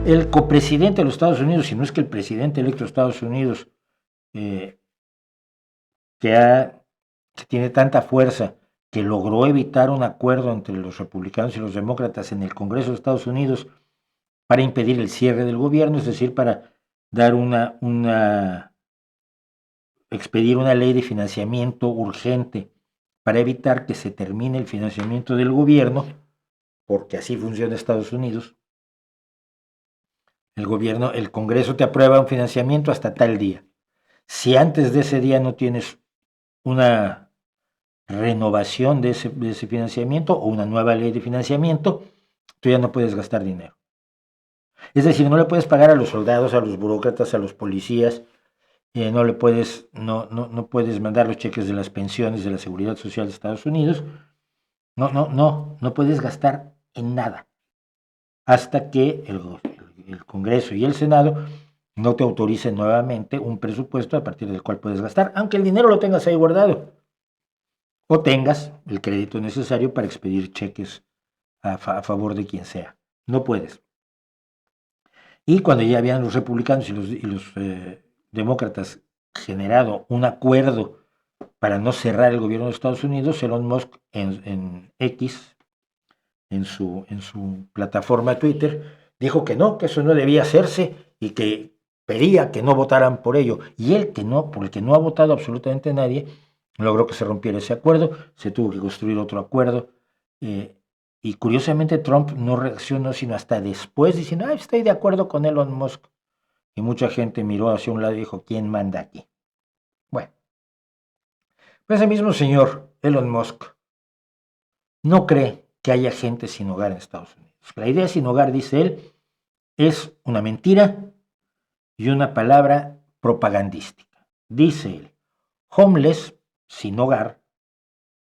El copresidente de los Estados Unidos, si no es que el presidente electo de Estados Unidos, que tiene tanta fuerza, que logró evitar un acuerdo entre los republicanos y los demócratas en el Congreso de Estados Unidos para impedir el cierre del gobierno, es decir, para dar expedir una ley de financiamiento urgente para evitar que se termine el financiamiento del gobierno, porque así funciona Estados Unidos. El Congreso te aprueba un financiamiento hasta tal día. Si antes de ese día no tienes una renovación de ese financiamiento o una nueva ley de financiamiento, tú ya no puedes gastar dinero. Es decir, no le puedes pagar a los soldados, a los burócratas, a los policías, no puedes mandar los cheques de las pensiones de la Seguridad Social de Estados Unidos. No puedes gastar en nada hasta que el Congreso y el Senado no te autoricen nuevamente un presupuesto a partir del cual puedes gastar, aunque el dinero lo tengas ahí guardado, o tengas el crédito necesario para expedir cheques a favor de quien sea. No puedes. Y cuando ya habían los republicanos y los demócratas generado un acuerdo para no cerrar el gobierno de Estados Unidos, Elon Musk en X, en su plataforma Twitter, dijo que no, que eso no debía hacerse y que pedía que no votaran por ello. Y él, por el que no ha votado absolutamente nadie, logró que se rompiera ese acuerdo, se tuvo que construir otro acuerdo. Y curiosamente Trump no reaccionó sino hasta después, diciendo, estoy de acuerdo con Elon Musk. Y mucha gente miró hacia un lado y dijo, ¿quién manda aquí? Bueno, pues ese mismo señor, Elon Musk, no cree que haya gente sin hogar en Estados Unidos. La idea sin hogar, dice él, es una mentira y una palabra propagandística. Dice él, homeless, sin hogar,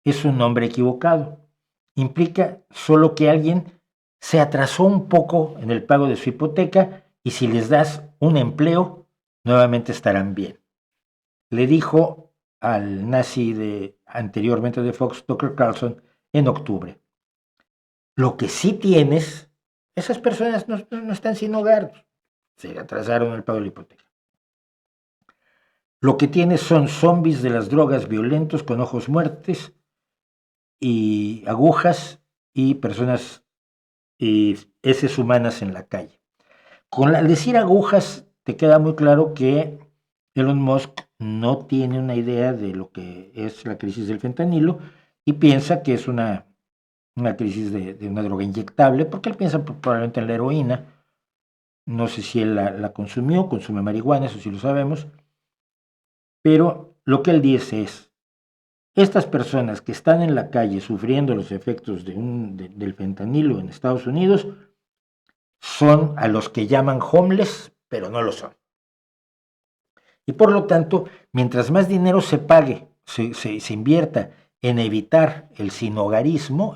es un nombre equivocado. Implica solo que alguien se atrasó un poco en el pago de su hipoteca y si les das un empleo, nuevamente estarán bien. Le dijo al nazi anteriormente de Fox, Tucker Carlson, en octubre. Lo que sí tienes, esas personas no están sin hogar, se atrasaron el pago de la hipoteca. Lo que tienes son zombies de las drogas violentos con ojos muertes y agujas y personas y heces humanas en la calle. Al decir agujas, te queda muy claro que Elon Musk no tiene una idea de lo que es la crisis del fentanilo y piensa que es una crisis de una droga inyectable, porque él piensa probablemente en la heroína. No sé si él la consumió, consume marihuana, eso sí lo sabemos, pero lo que él dice es, estas personas que están en la calle sufriendo los efectos del fentanilo en Estados Unidos son a los que llaman homeless, pero no lo son. Y por lo tanto, mientras más dinero se pague, se invierta en evitar el sinhogarismo,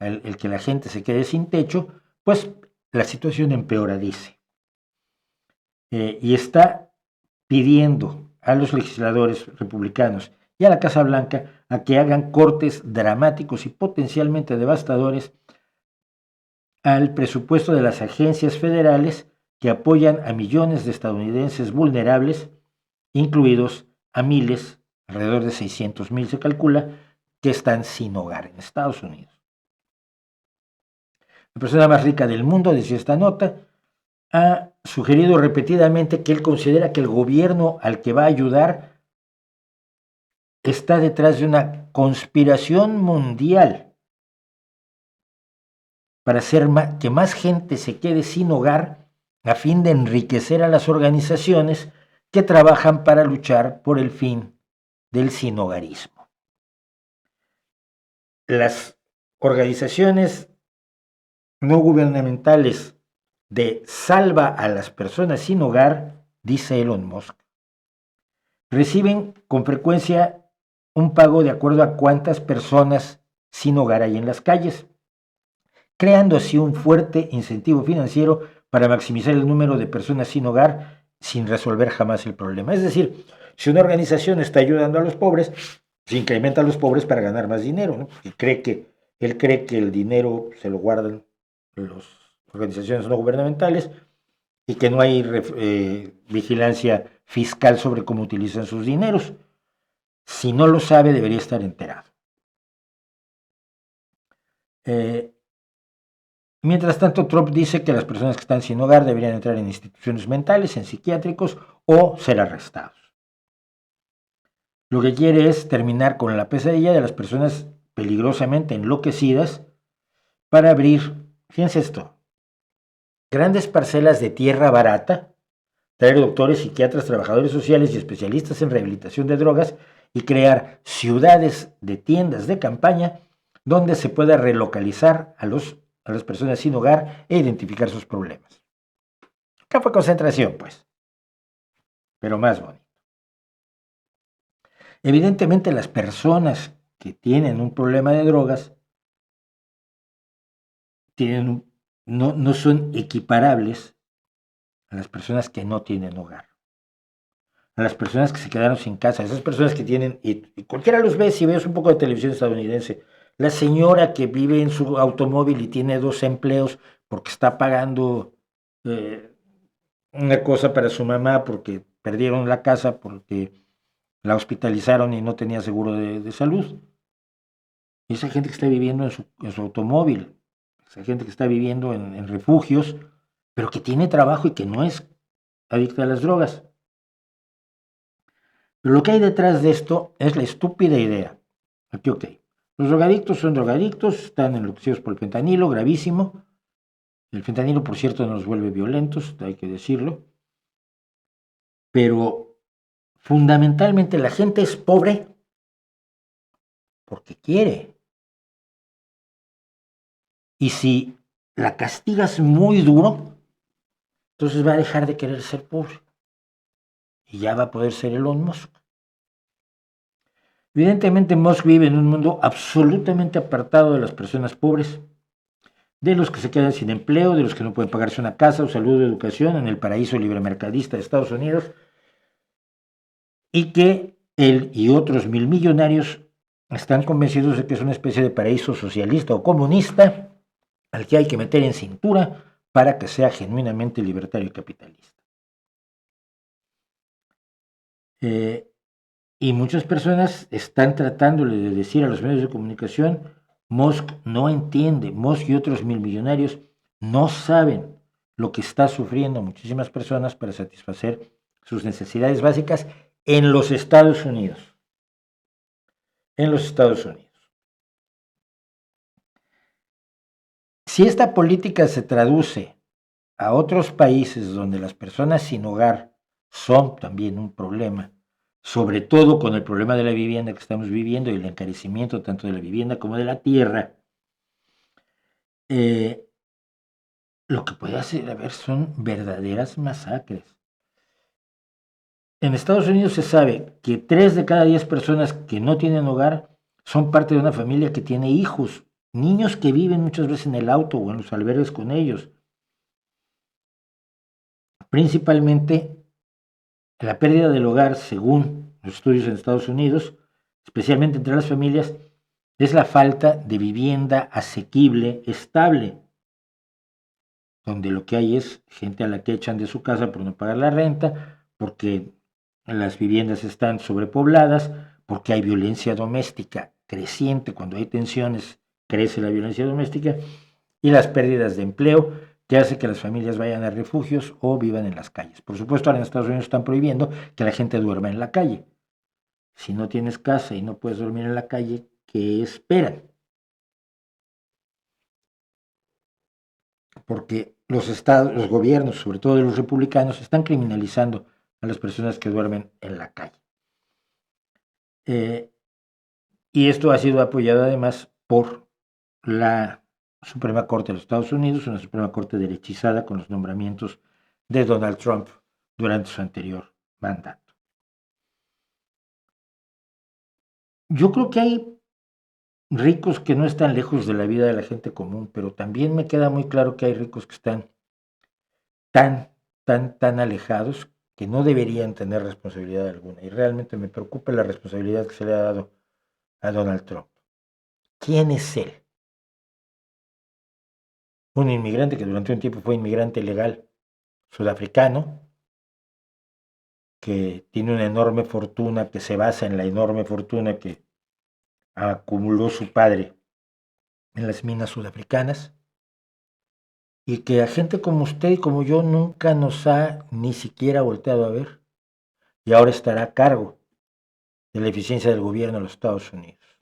el que la gente se quede sin techo, pues la situación empeora, dice. Y está pidiendo a los legisladores republicanos y a la Casa Blanca a que hagan cortes dramáticos y potencialmente devastadores al presupuesto de las agencias federales que apoyan a millones de estadounidenses vulnerables, incluidos a miles, alrededor de 600,000 se calcula, que están sin hogar en Estados Unidos. La persona más rica del mundo, decía esta nota, ha sugerido repetidamente que él considera que el gobierno al que va a ayudar está detrás de una conspiración mundial para hacer que más gente se quede sin hogar a fin de enriquecer a las organizaciones que trabajan para luchar por el fin del sinhogarismo. Las organizaciones no gubernamentales de salva a las personas sin hogar, dice Elon Musk, reciben con frecuencia un pago de acuerdo a cuántas personas sin hogar hay en las calles, creando así un fuerte incentivo financiero para maximizar el número de personas sin hogar sin resolver jamás el problema. Es decir, si una organización está ayudando a los pobres, se incrementa a los pobres para ganar más dinero, ¿no? Porque él cree que el dinero se lo guardan organizaciones no gubernamentales, y que no hay vigilancia fiscal sobre cómo utilizan sus dineros. Si no lo sabe, debería estar enterado. Mientras tanto, Trump dice que las personas que están sin hogar deberían entrar en instituciones mentales, en psiquiátricos o ser arrestados. Lo que quiere es terminar con la pesadilla de las personas peligrosamente enloquecidas para abrir, fíjense esto, grandes parcelas de tierra barata, traer doctores, psiquiatras, trabajadores sociales y especialistas en rehabilitación de drogas y crear ciudades de tiendas de campaña donde se pueda relocalizar a las personas sin hogar e identificar sus problemas. Campo de concentración, pues, pero más bonito. Evidentemente, las personas que tienen un problema de drogas no son equiparables a las personas que no tienen hogar, a las personas que se quedaron sin casa, a esas personas que tienen, y cualquiera los ve si ves un poco de televisión estadounidense, la señora que vive en su automóvil y tiene 2 empleos porque está pagando una cosa para su mamá porque perdieron la casa, porque la hospitalizaron y no tenía seguro de salud. Y esa gente que está viviendo en su automóvil, esa gente que está viviendo en refugios, pero que tiene trabajo y que no es adicta a las drogas. Pero lo que hay detrás de esto es la estúpida idea. Aquí, ok. Los drogadictos son drogadictos, están enloquecidos por el fentanilo, gravísimo. El fentanilo, por cierto, nos vuelve violentos, hay que decirlo. Pero fundamentalmente la gente es pobre porque quiere. Y si la castigas muy duro, entonces va a dejar de querer ser pobre. Y ya va a poder ser Elon Musk. Evidentemente, Musk vive en un mundo absolutamente apartado de las personas pobres, de los que se quedan sin empleo, de los que no pueden pagarse una casa o salud o educación en el paraíso libremercadista de Estados Unidos, y que él y otros 1.000 millonarios están convencidos de que es una especie de paraíso socialista o comunista al que hay que meter en cintura para que sea genuinamente libertario y capitalista. Y muchas personas están tratándole de decir a los medios de comunicación, Musk no entiende, Musk y otros 1.000 millonarios no saben lo que está sufriendo muchísimas personas para satisfacer sus necesidades básicas en los Estados Unidos. En los Estados Unidos. Si esta política se traduce a otros países donde las personas sin hogar son también un problema, sobre todo con el problema de la vivienda que estamos viviendo y el encarecimiento tanto de la vivienda como de la tierra, lo que puede haber son verdaderas masacres. En Estados Unidos se sabe que 3 de cada 10 personas que no tienen hogar son parte de una familia que tiene hijos, niños que viven muchas veces en el auto o en los albergues con ellos. Principalmente la pérdida del hogar, según los estudios en Estados Unidos, especialmente entre las familias, es la falta de vivienda asequible, estable, donde lo que hay es gente a la que echan de su casa por no pagar la renta, porque las viviendas están sobrepobladas, porque hay violencia doméstica creciente, cuando hay tensiones crece la violencia doméstica, y las pérdidas de empleo, que hace que las familias vayan a refugios o vivan en las calles. Por supuesto, ahora en Estados Unidos están prohibiendo que la gente duerma en la calle. Si no tienes casa y no puedes dormir en la calle, ¿qué esperan? Porque los estados, los gobiernos, sobre todo los republicanos, están criminalizando a las personas que duermen en la calle. Y esto ha sido apoyado además por la Suprema Corte de los Estados Unidos, una Suprema Corte derechizada con los nombramientos de Donald Trump durante su anterior mandato. Yo creo que hay ricos que no están lejos de la vida de la gente común, pero también me queda muy claro que hay ricos que están tan alejados que no deberían tener responsabilidad alguna. Y realmente me preocupa la responsabilidad que se le ha dado a Donald Trump. ¿Quién es él? un inmigrante que durante un tiempo fue inmigrante legal sudafricano, que tiene una enorme fortuna, que se basa en la enorme fortuna que acumuló su padre en las minas sudafricanas, y que a gente como usted y como yo nunca nos ha ni siquiera volteado a ver, y ahora estará a cargo de la eficiencia del gobierno de los Estados Unidos.